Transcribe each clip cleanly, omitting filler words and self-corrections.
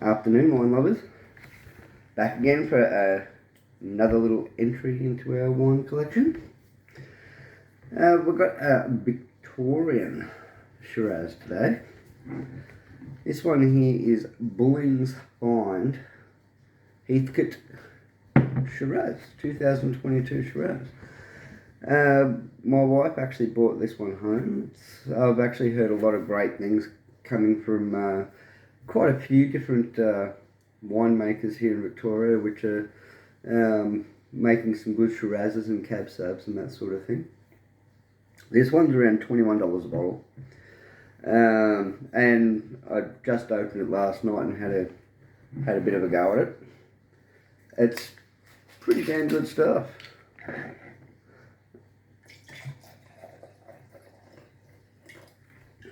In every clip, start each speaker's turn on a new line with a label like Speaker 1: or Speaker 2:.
Speaker 1: Afternoon, wine lovers. Back again for another little entry into our wine collection. We've got a Victorian Shiraz today. This one here is Bullings Find Heathcote Shiraz, 2022 Shiraz. My wife actually bought this one home. I've actually heard a lot of great things coming from quite a few different winemakers here in Victoria, which are making some good Shirazes and Cab Sabs and that sort of thing. This one's around $21 a bottle. And I just opened it last night and had a bit of a go at it. It's pretty damn good stuff.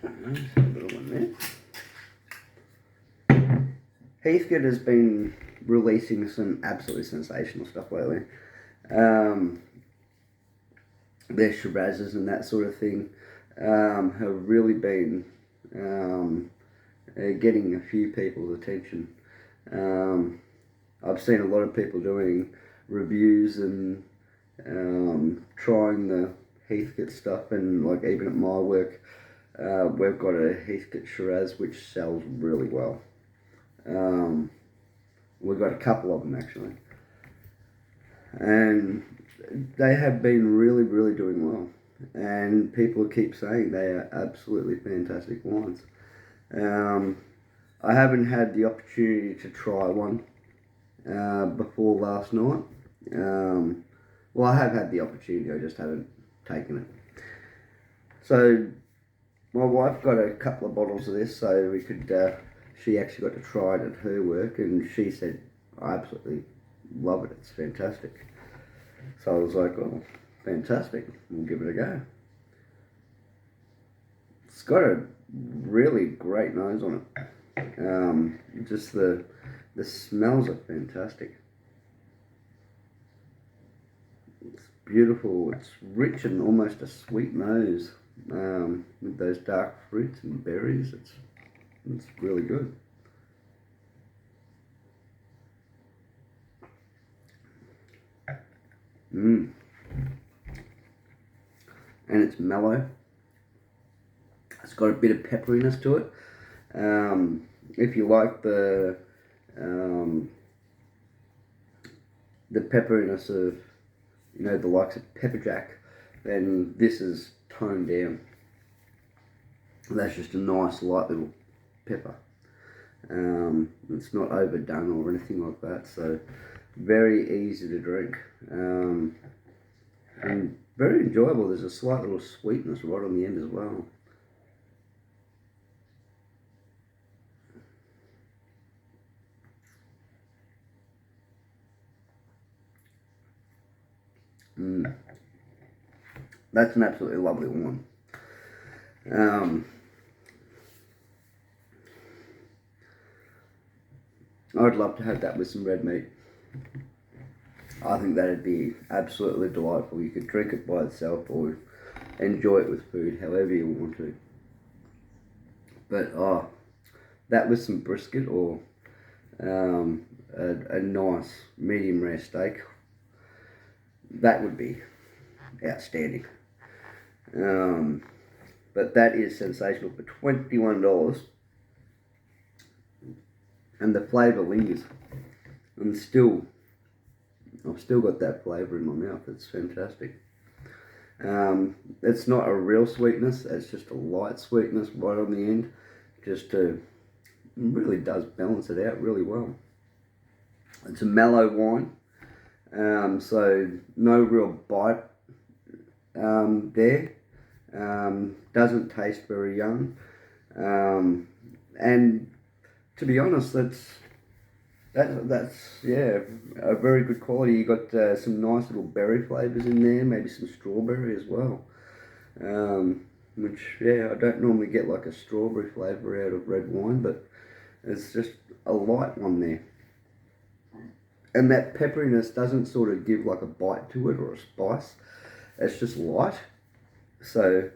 Speaker 1: There's a little one there. Heathcote has been releasing some absolutely sensational stuff lately. Their Shirazes and that sort of thing have really been getting a few people's attention. I've seen a lot of people doing reviews and trying the Heathcote stuff, and like even at my work, we've got a Heathcote Shiraz which sells really well. We've got a couple of them actually, and they have been really doing well, and people keep saying they are absolutely fantastic wines. I haven't had the opportunity to try one before last night. Well, I have had the opportunity, I just haven't taken it. So my wife got a couple of bottles of this so we could, she actually got to try it at her work, and she said, I absolutely love it, it's fantastic. So I was like, oh, fantastic, we'll give it a go. It's got a really great nose on it. Just the smells are fantastic. It's beautiful, it's rich and almost a sweet nose with those dark fruits and berries. It's really good. And it's mellow. It's got a bit of pepperiness to it. If you like the pepperiness of, the likes of pepper jack, then this is toned down. That's just a nice light little pepper. It's not overdone or anything like that, so very easy to drink, and very enjoyable. There's a slight little sweetness right on the end as well. That's an absolutely lovely one. I'd love to have that with some red meat. I think that'd be absolutely delightful. You could drink it by itself or enjoy it with food, however you want to. But that with some brisket or a nice medium rare steak, that would be outstanding. But that is sensational for $21, and the flavour lingers, and I've still got that flavour in my mouth. It's fantastic. It's not a real sweetness, it's just a light sweetness right on the end, just really does balance it out really well. It's a mellow wine, so no real bite there. Doesn't taste very young, and to be honest, that's a very good quality. You got some nice little berry flavours in there, maybe some strawberry as well, which I don't normally get like a strawberry flavour out of red wine, but it's just a light one there. And that pepperiness doesn't sort of give like a bite to it or a spice. It's just light. So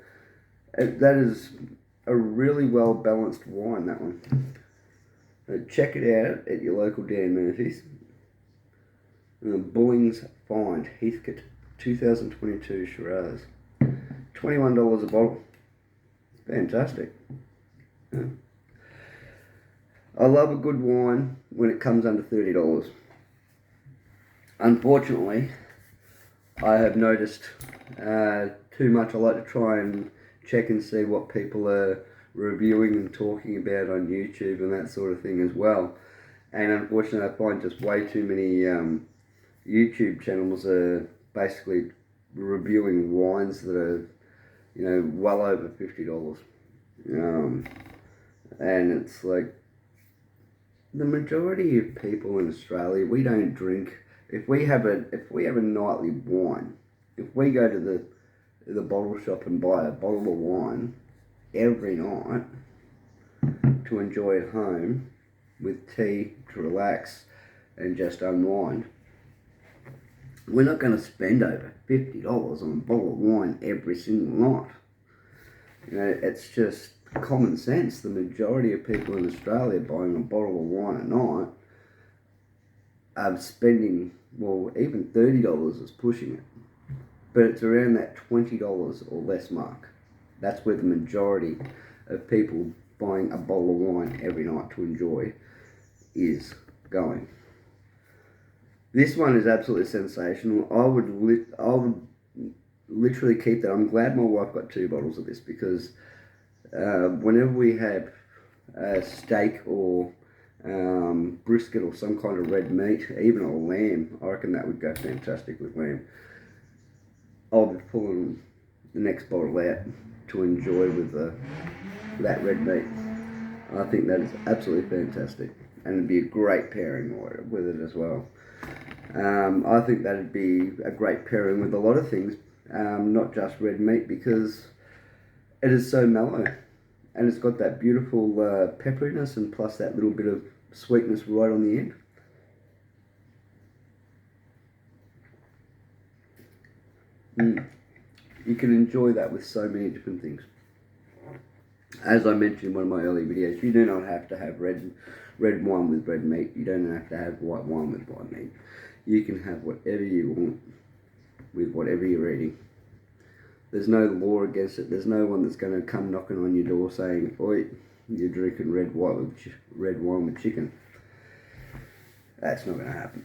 Speaker 1: that is a really well balanced wine, that one. Check it out at your local Dan Murphy's. Bullings Find Heathcote 2022 Shiraz. $21 a bottle. It's fantastic. Yeah. I love a good wine when it comes under $30. Unfortunately, I have noticed too much. I like to try and check and see what people are reviewing and talking about on YouTube and that sort of thing as well. And unfortunately, I find just way too many YouTube channels are basically reviewing wines that are, well over $50. And it's like, the majority of people in Australia, we don't drink. If we have a nightly wine, if we go to the bottle shop and buy a bottle of wine every night to enjoy at home with tea to relax and just unwind, we're not going to spend over $50 on a bottle of wine every single night. It's just common sense. The majority of people in Australia buying a bottle of wine a night are spending, well, even $30 is pushing it. But it's around that $20 or less mark. That's where the majority of people buying a bottle of wine every night to enjoy is going. This one is absolutely sensational. I would literally keep that. I'm glad my wife got 2 bottles of this, because whenever we have steak or brisket or some kind of red meat, even a lamb, I reckon that would go fantastic with lamb. I'll be pulling the next bottle out to enjoy with that red meat. I think that is absolutely fantastic, and it'd be a great pairing with it as well. I think that'd be a great pairing with a lot of things, not just red meat, because it is so mellow, and it's got that beautiful pepperiness and plus that little bit of sweetness right on the end. You can enjoy that with so many different things. As I mentioned in one of my early videos, you do not have to have red wine with red meat. You don't have to have white wine with white meat. You can have whatever you want with whatever you're eating. There's no law against it. There's no one that's going to come knocking on your door saying, "Oi, you're drinking red wine with chicken." That's not going to happen.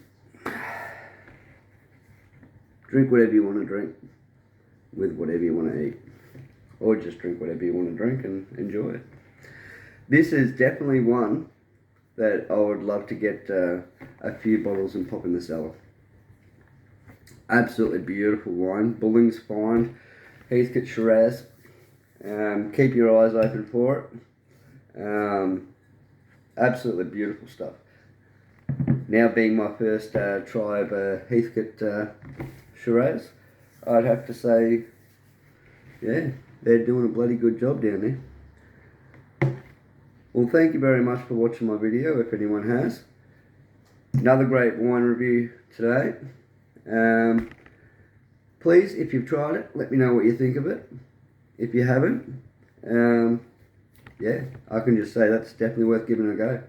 Speaker 1: Drink whatever you want to drink with whatever you want to eat. Or just drink whatever you want to drink and enjoy it. This is definitely one that I would love to get a few bottles and pop in the cellar. Absolutely beautiful wine. Bullings Find Heathcote Shiraz. Keep your eyes open for it. Absolutely beautiful stuff. Now being my first try of Heathcote Shiraz, I'd have to say, yeah, they're doing a bloody good job down there. Well, thank you very much for watching my video, if anyone has. Another great wine review today. Please, if you've tried it, let me know what you think of it. If you haven't, yeah, I can just say that's definitely worth giving a go.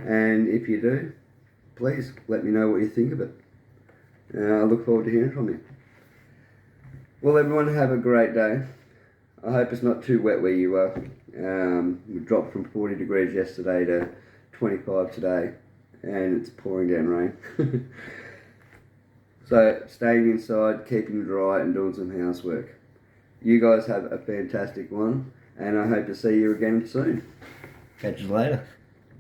Speaker 1: And if you do, please let me know what you think of it. I look forward to hearing from you. Well, everyone, have a great day. I hope it's not too wet where you are. We dropped from 40 degrees yesterday to 25 today, and it's pouring down rain. So, staying inside, keeping dry, and doing some housework. You guys have a fantastic one, and I hope to see you again soon. Catch you later.